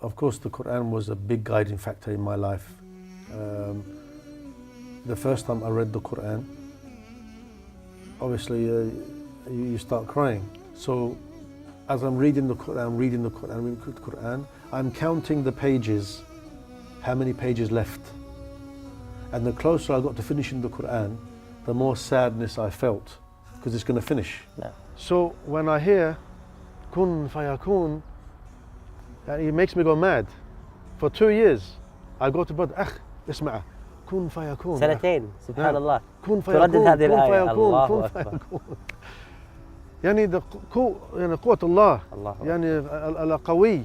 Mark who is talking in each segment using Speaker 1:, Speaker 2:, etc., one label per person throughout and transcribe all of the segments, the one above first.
Speaker 1: of course, the Quran was a big guiding factor in my life. The first time I read the Quran, obviously you start crying. So as I'm reading the Quran, I'm counting the pages, how many pages left. And the closer I got to finishing the Quran, the more sadness I felt, because it's going to finish.
Speaker 2: No.
Speaker 1: So when I hear kun fayakun, it makes me go mad. For 2 years, I go to bed, اسمع, kun fayakun.
Speaker 2: سنتين سبحان الله.
Speaker 1: kun
Speaker 2: تردد
Speaker 1: fayakun,
Speaker 2: هذه
Speaker 1: kun
Speaker 2: الآية.
Speaker 1: fayakun,
Speaker 2: الله
Speaker 1: kun
Speaker 2: أكبر.
Speaker 1: fayakun. يعني قوة الله.
Speaker 2: الله
Speaker 1: يعني القوي.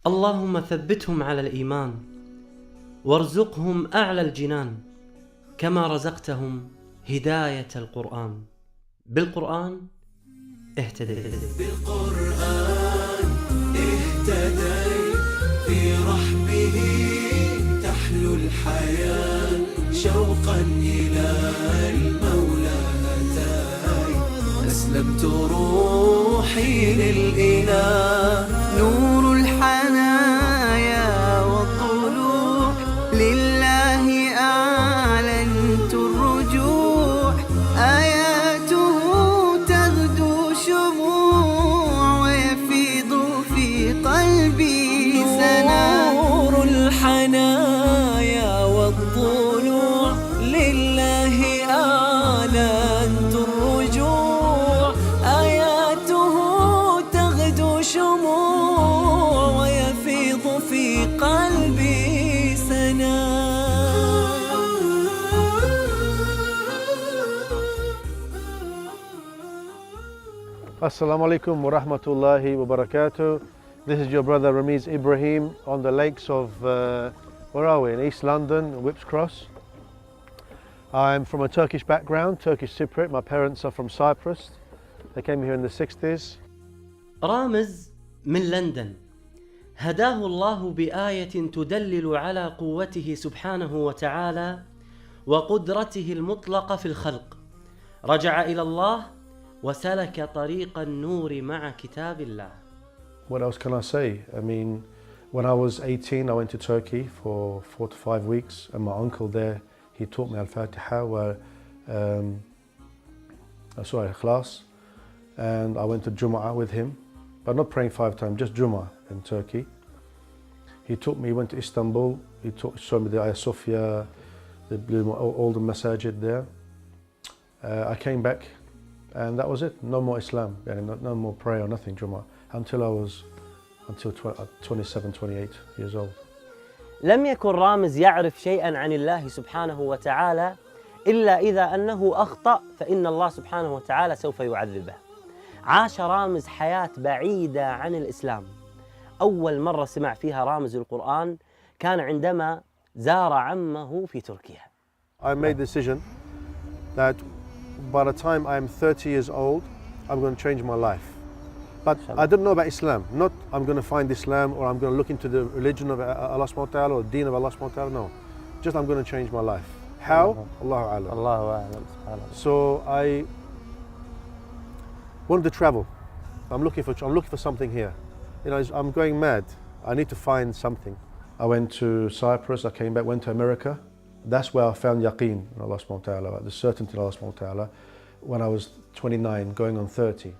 Speaker 3: اللهم ثبتهم على الإيمان وارزقهم أعلى الجنان كما رزقتهم هداية القرآن. بالقرآن اهتديت.
Speaker 4: بالقرآن اهتديت، في رحبه تحلو الحياة، شوقا إلى المولى أتاي، أسلمت روحي للإله، نور الحنايا والضلوع، لله أعلنت الرجوع، آياته تغدو شموع، ويفيض في قلبي سنا، نور الحنايا والضلوع، لله أعلنت الرجوع، آياته تغدو شموع، ويفيض في قلبي سنا.
Speaker 1: Assalamu alaikum wa rahmatullahi wa barakatuh. This is your brother Ramiz Ibrahim on the lakes of, where are we? In East London, Whipps Cross. I'm from a Turkish background, Turkish Cypriot. My parents are from Cyprus. They came here in the 60s.
Speaker 3: رامز من لندن هداه الله بآية تدلل على قوته سبحانه وتعالى وقدرته المطلقة في الخلق. رجع إلى الله وسلك طريق النور مع كتاب الله.
Speaker 1: What else can I say? I mean, when I was 18, I went to Turkey for 4 to 5 weeks, and my uncle there, he taught me Al-Fatiha, Ikhlas, and I went to Jum'ah with him, but not praying 5 times, just Jum'ah in Turkey. He taught me, he went to Istanbul, showed me the Ayah Sophia, all the masajid there. I came back, and that was it. No more Islam, no more prayer or nothing, Jum'ah, until 27, 28 years old.
Speaker 2: لم يكن رامز يعرف شيئا عن الله سبحانه وتعالى إلا إذا أنه أخطأ فإن الله سبحانه وتعالى سوف يعذبه. عاش رامز حياة بعيدة عن الإسلام. أول مرة سمع فيها رامز القرآن كان عندما زار عمه في تركيا.
Speaker 1: I made the decision that by the time I'm 30 years old, I'm going to change my life. But I didn't know about Islam. Not I'm going to find Islam or I'm going to look into the religion of Allah subhanahu wa ta'ala or the deen of Allah subhanahu wa ta'ala. No. Just I'm going to change my life. How? Allahu a'lam.
Speaker 2: Allahu a'lam. Subhanallah.
Speaker 1: So I wanted to travel. I'm looking for something here. You know, I'm going mad. I need to find something. I went to Cyprus, I came back, went to America. That's where I found yaqeen in Allah subhanahu wa ta'ala, the certainty in Allah subhanahu wa ta'ala, when I was 29, going on 30.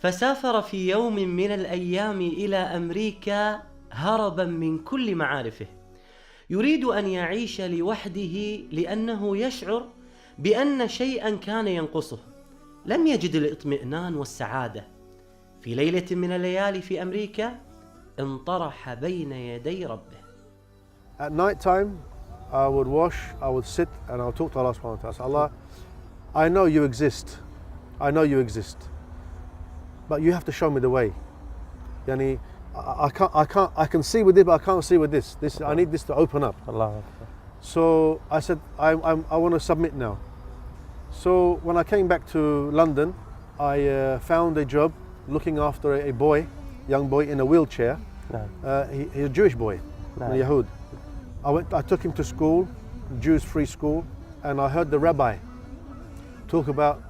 Speaker 3: فسافر في يوم من الأيام إلى أمريكا هربا من كل معارفه. يريد أن يعيش لوحده لأنه يشعر بأن شيئا كان ينقصه. لم يجد الاطمئنان والسعادة. في ليلة من الليالي في أمريكا انطرح بين يدي ربه.
Speaker 1: At night time, I would wash, I would sit and I would talk to Allah subhanahu wa ta'ala. Allah, I know you exist. I know you exist. But you have to show me the way. Yani, I can see with this, but I can't see with this. I need this to open up.
Speaker 2: Allah.
Speaker 1: So I said, I want to submit now. So when I came back to London, I found a job looking after a boy, young boy in a wheelchair. He's a Jewish boy, a Yahud. I took him to school, Jews free school, and I heard the rabbi talk about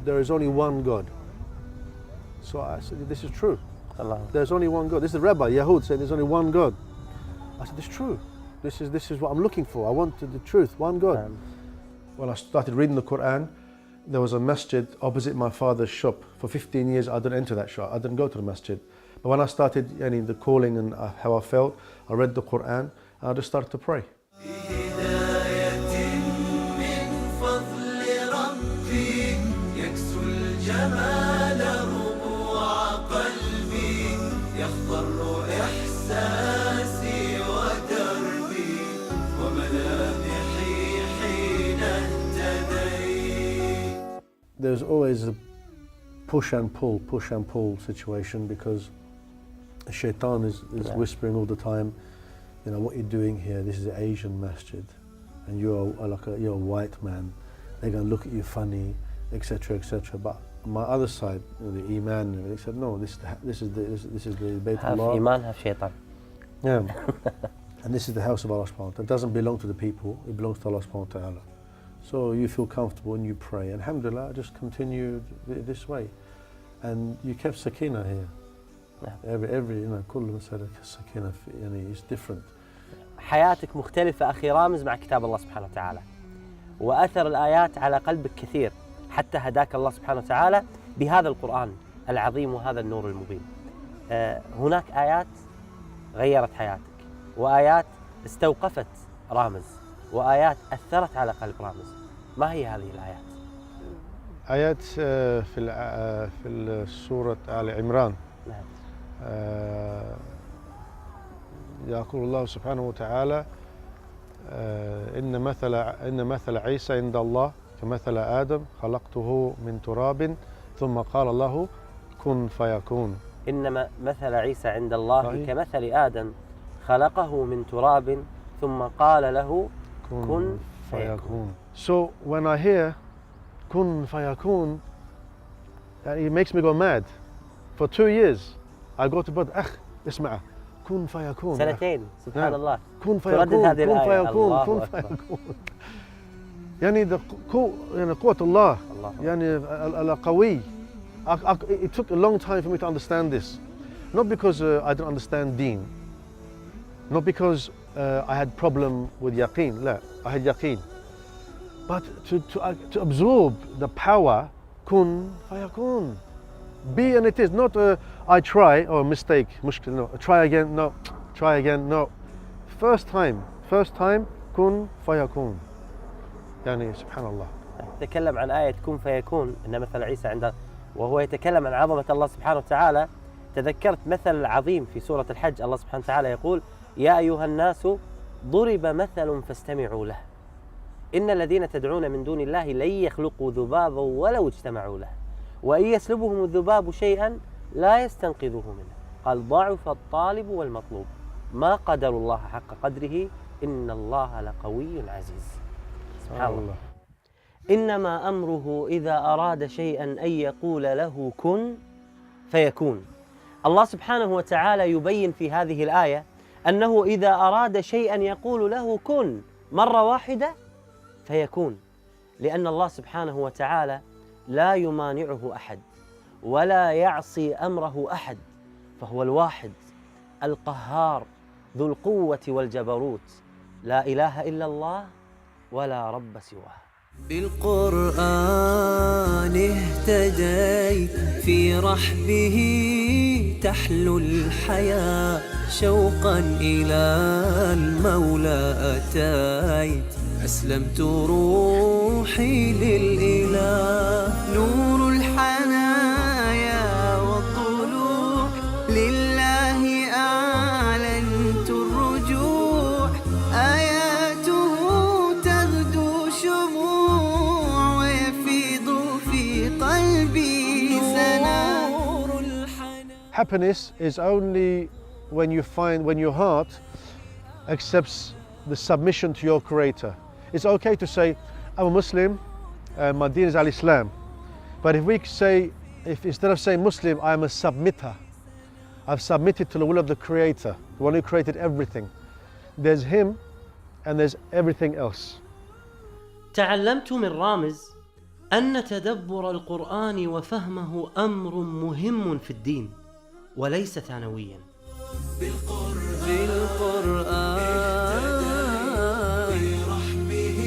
Speaker 1: there is only one God. So I said, this is true. There's only one God. This is the Rabbi, Yahud, saying there's only one God. I said, it's true. This is what I'm looking for. I wanted the truth, one God. When I started reading the Quran, there was a masjid opposite my father's shop. For 15 years, I didn't enter that shop. I didn't go to the masjid. But when I started the calling and how I felt, I read the Quran, and I just started to pray. There's always a push and pull situation, because the shaitan is whispering all the time, what you're doing here, this is an Asian masjid, and you're a white man, they're going to look at you funny, etc., etc. But on my other side, the Iman, they said, no, this is the Bayt Allah.
Speaker 2: Have Iman, have shaitan.
Speaker 1: Yeah. And this is the house of Allah subhanahu wa ta'ala. It doesn't belong to the people, it belongs to Allah subhanahu wa ta'ala. So you feel comfortable and you pray. And alhamdulillah, just continued this way. And you kept sakina here. Every كل مسألة sakina is different.
Speaker 2: حياتك مختلفة أخي رامز مع كتاب الله سبحانه وتعالى. وأثر الآيات على قلبك كثير، حتى هداك الله سبحانه وتعالى بهذا القرآن العظيم وهذا النور المبين. هناك آيات غيرت حياتك، وآيات استوقفت رامز، وآيات أثرت على قلب رامز. ما هي هذه الآيات؟
Speaker 1: آيات في سورة آل عمران.
Speaker 2: نعم.
Speaker 1: يقول الله سبحانه وتعالى إن مثل عيسى عند الله كمثل آدم خلقته من تراب ثم قال الله كن فيكون.
Speaker 2: إنما مثل عيسى عند الله كمثل آدم خلقه من تراب ثم قال له كن فيكون.
Speaker 1: So when I hear kun fayakun, it makes me go mad. For 2 years I go to bed, اسمع kun fayakun.
Speaker 2: سنتين سبحان الله.
Speaker 1: kun fayakun, kun fayakun, kun fayakun. يعني قوة الله. يعني القوي. It took a long time for me to understand this. Not because I didn't understand deen. Not because I had problem with yaqeen. لا, I had yaqeen. But to absorb the power, kun fayakun. Be and it is. Not I try, mistake, mushkil, no. Try again, no. Try again, no. First time, kun fayakun. يعني سبحان الله.
Speaker 2: يتكلم عن آية كن فيكون إن مثل عيسى عند، وهو يتكلم عن عظمة الله سبحانه وتعالى. تذكرت مثل عظيم في سورة الحج، الله سبحانه وتعالى يقول يا أيها الناس ضرب مثل فاستمعوا له إن الذين تدعون من دون الله لن يخلقوا ذبابا ولو اجتمعوا له وإن يسلبهم الذباب شيئا لا يستنقذوه منه قال ضعف الطالب والمطلوب ما قدر الله حق قدره إن الله لقوي عزيز. سبحان الله. إنما أمره إذا أراد شيئا أن يقول له كن فيكون. الله سبحانه وتعالى يبين في هذه الآية أنه إذا أراد شيئا يقول له كن مرة واحدة فيكون، لأن الله سبحانه وتعالى لا يمانعه أحد ولا يعصي أمره أحد، فهو الواحد القهار ذو القوة والجبروت، لا إله إلا الله ولا رب سواه.
Speaker 4: بالقرآن اهتديت في رحبه تحلو الحياة شوقا إلى المولى أتيت أسلمت روحي للإله نور الحنايا والطلوع لله أعلنت الرجوع آياته تغدو شموع ويفيض في قلبي سنور الحنايا.
Speaker 1: Happiness is only when your heart accepts the submission to your Creator. It's okay to say, I'm a Muslim, my deen is al-Islam. But if we say, if instead of saying Muslim, I am a submitter, I've submitted to the will of the Creator, the one who created everything. There's Him and there's everything else.
Speaker 3: تعلمت من رامز أن تدبر القرآن وفهمه أمر مهم في الدين، وليس ثانويا.
Speaker 4: بالقرآن برحمه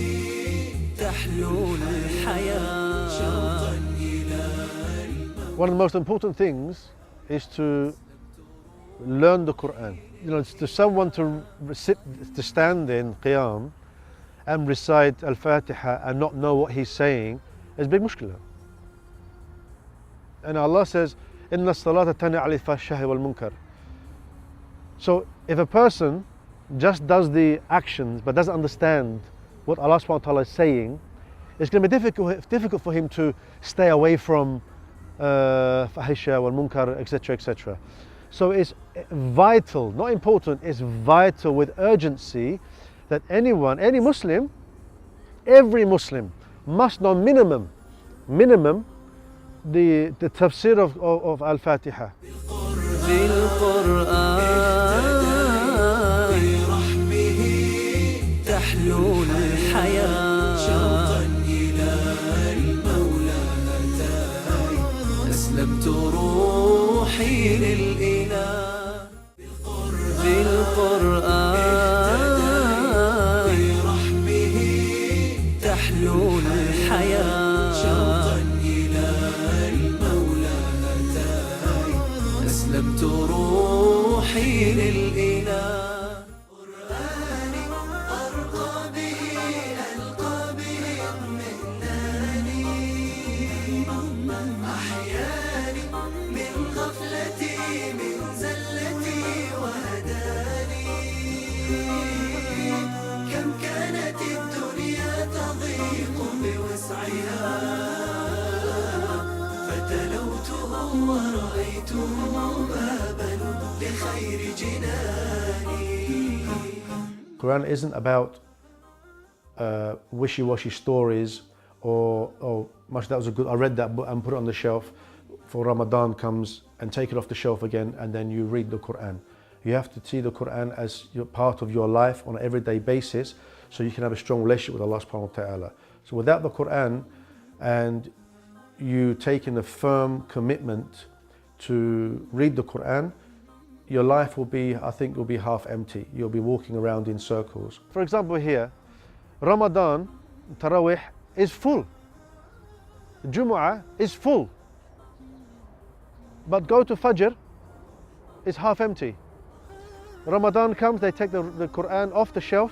Speaker 4: تحلو الحياة.
Speaker 1: One of the most important things is to learn the Quran. You know, to someone to stand in Qiyam and recite Al-Fatiha and not know what he's saying is a big mushkila. And Allah says, "Inna as-salata tanha 'anil fahsha'i wal munkar." So if a person just does the actions but doesn't understand what Allah subhanahu wa ta'ala is saying, it's going to be difficult for him to stay away from fahisha wal munkar, etc., etc. So it's vital, not important, it's vital with urgency that anyone, any Muslim, every Muslim must know minimum the tafsir of Al-Fatiha.
Speaker 4: أسلمت روحي للإله بالقرآن برحمه تحلو الحياة. شوقا إلى المولى أتاي أسلمت روحي للإله. قرآني أرقى به ألقى به اطمئناني أحياني من غفلتي من زلتي وهداني. كم كانت الدنيا تضيق بوسعها فتلوته ورأيته بابا لخير جناني.
Speaker 1: Quran isn't about wishy-washy stories or much that was a good, I read that book and put it on the shelf for Ramadan comes and take it off the shelf again and then you read the Quran. You have to see the Quran as part of your life on an everyday basis so you can have a strong relationship with Allah subhanahu wa ta'ala. So without the Quran and you taking a firm commitment to read the Quran, your life will be, I think, will be half empty. You'll be walking around in circles. For example here, Ramadan, Taraweeh is full. Jumu'ah is full. But go to Fajr, it's half empty. Ramadan comes, they take the Quran off the shelf,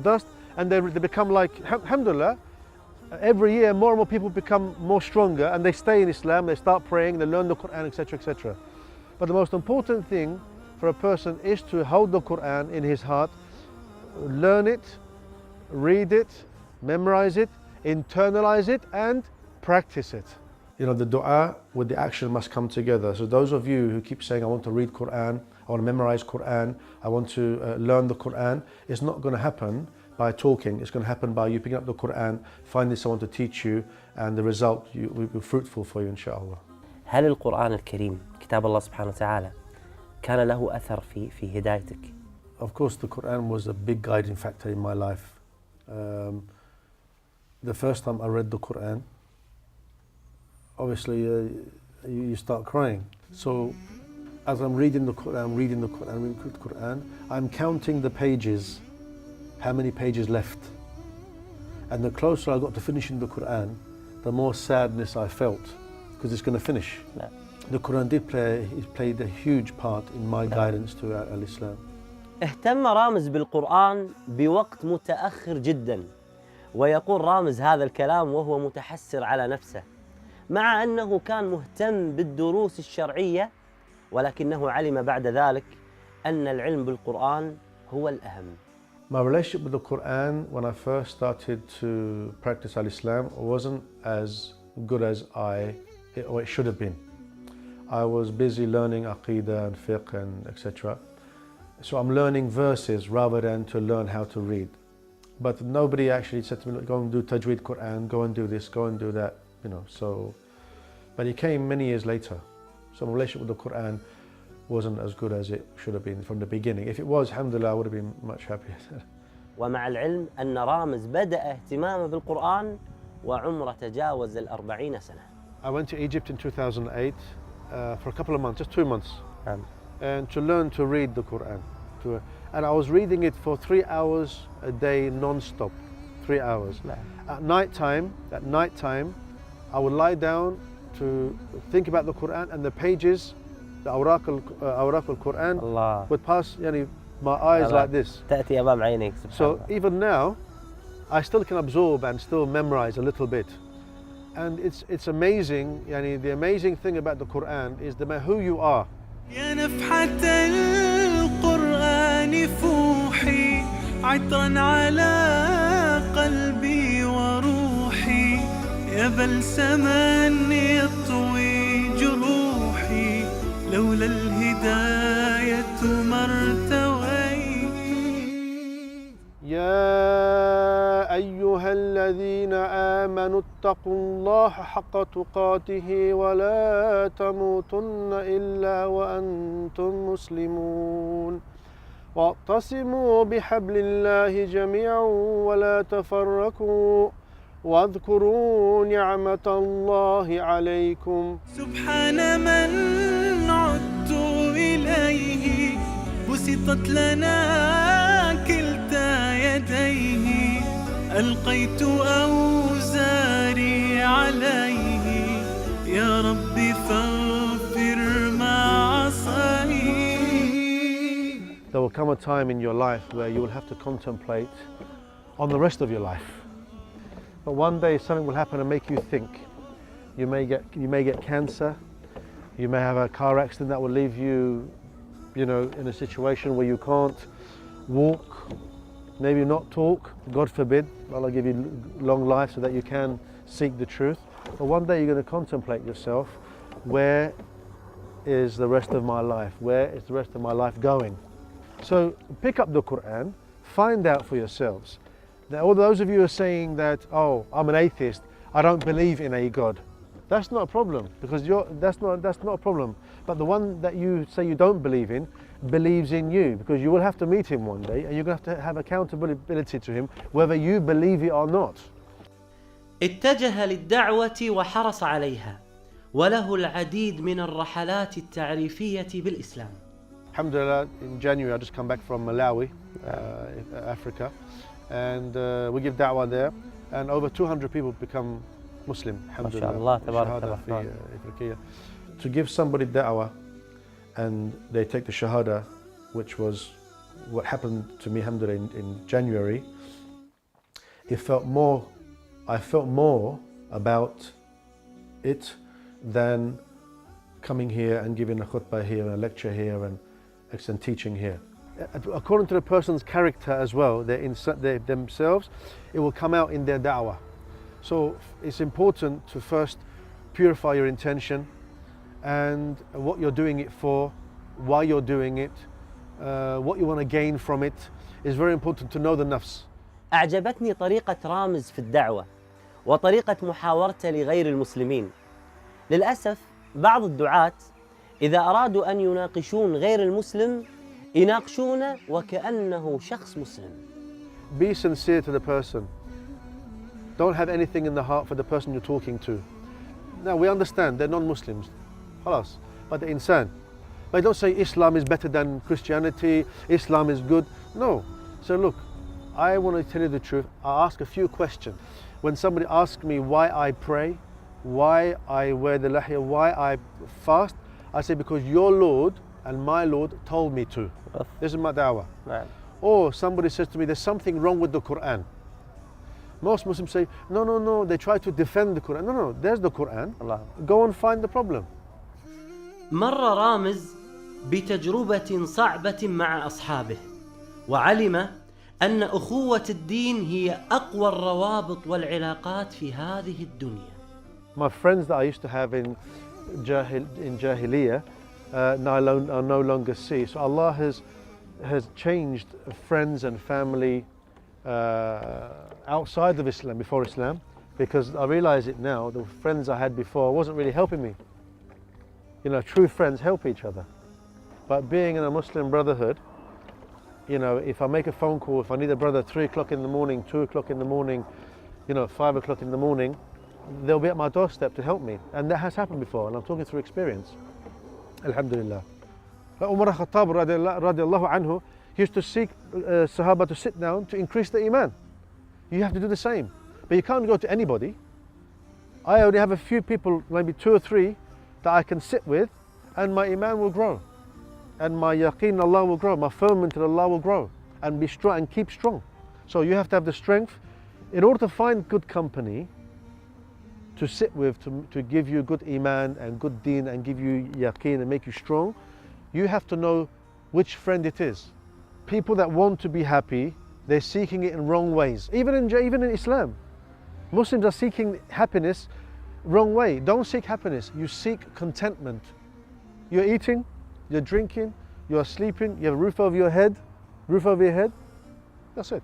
Speaker 1: dust, and they become like, alhamdulillah, every year more and more people become more stronger and they stay in Islam, they start praying, they learn the Quran, etc., etc. But the most important thing for a person is to hold the Quran in his heart, learn it, read it, memorize it, internalize it and practice it. You know, the dua with the action must come together. So those of you who keep saying, I want to read Quran, I want to memorize Quran, I want to learn the Quran, it's not going to happen by talking. It's going to happen by you picking up the Quran, finding someone to teach you, and the result will be fruitful for you, inshallah.
Speaker 2: هل القرآن الكريم كتاب الله سبحانه وتعالى كان له أثر في هدايتك؟
Speaker 1: Of course, the Quran was a big guiding factor in my life. The first time I read the Quran, obviously you start crying. So as I'm reading the Quran, I'm counting the pages, how many pages left. And the closer I got to finishing the Quran, the more sadness I felt, because it's going to finish.
Speaker 2: No.
Speaker 1: The Quran played a huge part in my guidance to al-Islam.
Speaker 2: اهتم رامز بالقرآن بوقت متأخر جدا، ويقول رامز هذا الكلام وهو متحسر على نفسه، مع أنه كان مهتم بالدروس الشرعية، ولكنه علم بعد ذلك أن العلم بالقرآن هو الأهم.
Speaker 1: My relationship with the Quran when I first started to practice al-Islam wasn't as good as it should have been. I was busy learning Aqidah and Fiqh and etc. So I'm learning verses rather than to learn how to read. But nobody actually said to me, go and do Tajweed Quran, go and do this, go and do that, you know. So, but it came many years later. So my relationship with the Quran wasn't as good as it should have been from the beginning. If it was, alhamdulillah, I would have been much happier.
Speaker 2: ومع العلم أن رامز بدأ اهتمامه بالقرآن وعمره تجاوز 40 سنة.
Speaker 1: I went to Egypt in 2008 for a couple of months, just 2 months,
Speaker 2: نعم.
Speaker 1: and to learn to read the Quran. And I was reading it for 3 hours a day non-stop, 3 hours.
Speaker 2: نعم.
Speaker 1: At night time, I would lie down to think about the Quran, and the pages, the awraq al-Quran
Speaker 2: الله.
Speaker 1: would pass my eyes like this.
Speaker 2: تأتي أمام عينيك سبحان
Speaker 1: So
Speaker 2: الله.
Speaker 1: even now, I still can absorb and still memorize a little bit. And it's amazing, the amazing thing about the Quran is no matter who you are.
Speaker 4: يا نفحة القرآن فوحي عطرا على قلبي وروحي يا بلسما يطوي جروحي لولا الهداية ما ارتويت.
Speaker 1: يا أيها الذين آمنوا اتقوا الله حق تقاته ولا تموتن إلا وأنتم مسلمون واعتصموا بحبل الله جميعا ولا تفرقوا واذكروا نعمة الله عليكم.
Speaker 4: سبحان من عدت إليه بسطت لنا كلتا يديه ألقيت أوزاري عليه يا رب فاغفر ما عصيت.
Speaker 1: There will come a time in your life where you will have to contemplate on the rest of your life. But one day something will happen and make you think. You may get cancer. You may have a car accident that will leave you, in a situation where you can't walk, maybe not talk. God forbid. Allah give you long life so that you can seek the truth. But one day you're going to contemplate yourself. Where is the rest of my life? Where is the rest of my life going? So pick up the Quran, find out for yourselves. Now, all those of you who are saying that, oh, I'm an atheist, I don't believe in a God. That's not a problem, because that's not a problem. But the one that you say you don't believe in believes in you, because you will have to meet him one day and you're going to have accountability to him whether you believe it or not.
Speaker 3: اتجه للدعوة وحرص عليها وله العديد من الرحلات التعريفية بالإسلام.
Speaker 1: Alhamdulillah, in January I just come back from Malawi, Africa, and we give da'wah there, and over 200 people become Muslim. Alhamdulillah. To give somebody da'wah and they take the shahada, which was what happened to me, alhamdulillah, in January, I felt more about it than coming here and giving a khutbah here and a lecture here and teaching here. According to the person's character as well, they themselves, it will come out in their da'wah. So it's important to first purify your intention and what you're doing it for, why you're doing it, what you want to gain from it. It's very important to know the nafs.
Speaker 2: أعجبتني طريقة رامز في الدعوة وطريقة محاورته لغير المسلمين. للأسف بعض الدعاة إذا أرادوا أن يناقشون غير المسلم يناقشونه وكأنه شخص مسلم.
Speaker 1: Be sincere to the person. Don't have anything in the heart for the person you're talking to. Now we understand they're non-Muslims, خلاص, but they're insan. But don't say Islam is better than Christianity, Islam is good. No. So look, I want to tell you the truth. I ask a few questions. When somebody asks me why I pray, why I wear the lahiyah, why I fast, I say because your Lord and my Lord told me to. This is my da'wah. Or somebody says to me there's something wrong with the Quran. Most Muslims say no, they try to defend the Quran. No, there's the Quran. Go and find the problem.
Speaker 3: مر رامز بتجربة صعبة مع أصحابه وعلم أن أخوة الدين هي أقوى الروابط والعلاقات في هذه الدنيا.
Speaker 1: My friends that I used to have in Jahiliyyah now I no longer see. So Allah has changed friends and family outside of Islam, before Islam, because I realize it now, the friends I had before wasn't really helping me. True friends help each other. But being in a Muslim brotherhood, if I make a phone call, if I need a brother 3 o'clock in the morning, 2 o'clock in the morning, 5 o'clock in the morning, they'll be at my doorstep to help me. And that has happened before, and I'm talking through experience. Alhamdulillah. Umar al-Khattab radiallahu anhu used to seek Sahaba to sit down to increase the iman. You have to do the same. But you can't go to anybody. I only have a few people, maybe 2 or 3, that I can sit with, and my iman will grow. And my yaqeen in Allah will grow, my firmament in Allah will grow, and be strong and keep strong. So you have to have the strength. In order to find good company to sit with, to give you good iman and good deen and give you yaqeen and make you strong, you have to know which friend it is. People that want to be happy, they're seeking it in wrong ways. Even in Islam, Muslims are seeking happiness wrong way. Don't seek happiness, you seek contentment. You're eating, you're drinking, you're sleeping, you have a roof over your head, that's it.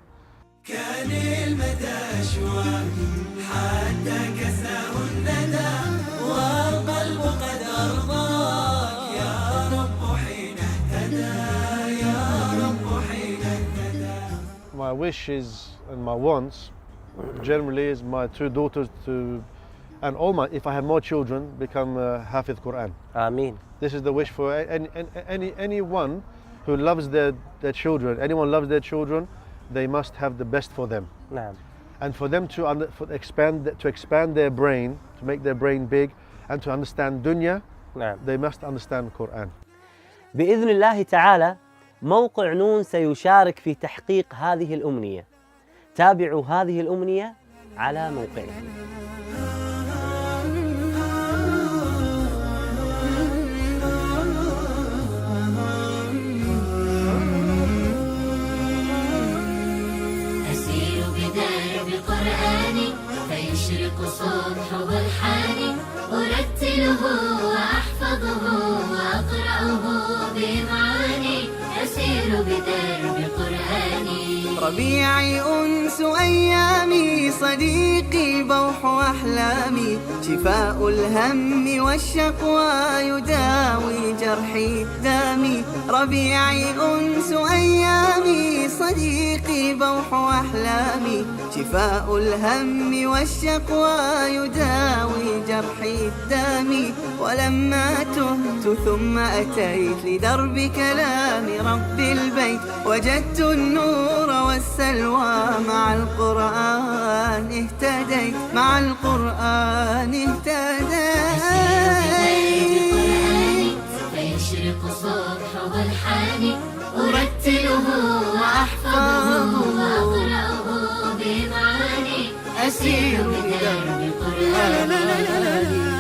Speaker 4: كان المدى أشواق حتى كساه الندى والقلب قد أرضاك يا رب حين اهتدى يا رب حين اهتدى.
Speaker 1: My wishes and my wants generally is my 2 daughters and if I have more children, become Hafiz Quran.
Speaker 2: آمين.
Speaker 1: This is the wish for anyone who loves their children. Anyone loves their children, they must have the best for them.
Speaker 2: نعم.
Speaker 1: And for them to expand their brain, to make their brain big, and to understand dunya,
Speaker 2: نعم.
Speaker 1: they must understand Quran.
Speaker 2: بإذن الله تعالى موقع نون سيشارك في تحقيق هذه الأمنية. تابعوا هذه الأمنية على موقعكم.
Speaker 5: فيشرق صبح برحاني أرتله وأحفظه وأقرأه بإمعاني أسير بدرب قرآني.
Speaker 4: ربيعي أنس أيامي صديقي بوح أحلامي شفاء الهم والشقوى يداوي جرحي دامي. ربيعي أنس أيامي صديقي بوح أحلامي شفاء الهم والشقوى يداوي جرحي دامي. ولما تهت ثم أتيت لدرب كلام رب البيت وجدت النور والسلوى مع القرآن اهتديت مع القرآن اهتديت.
Speaker 5: فيشرق صبح برحاني أرتله وأحفظه وأقرأه بمعاني أسير بدرب قرآني.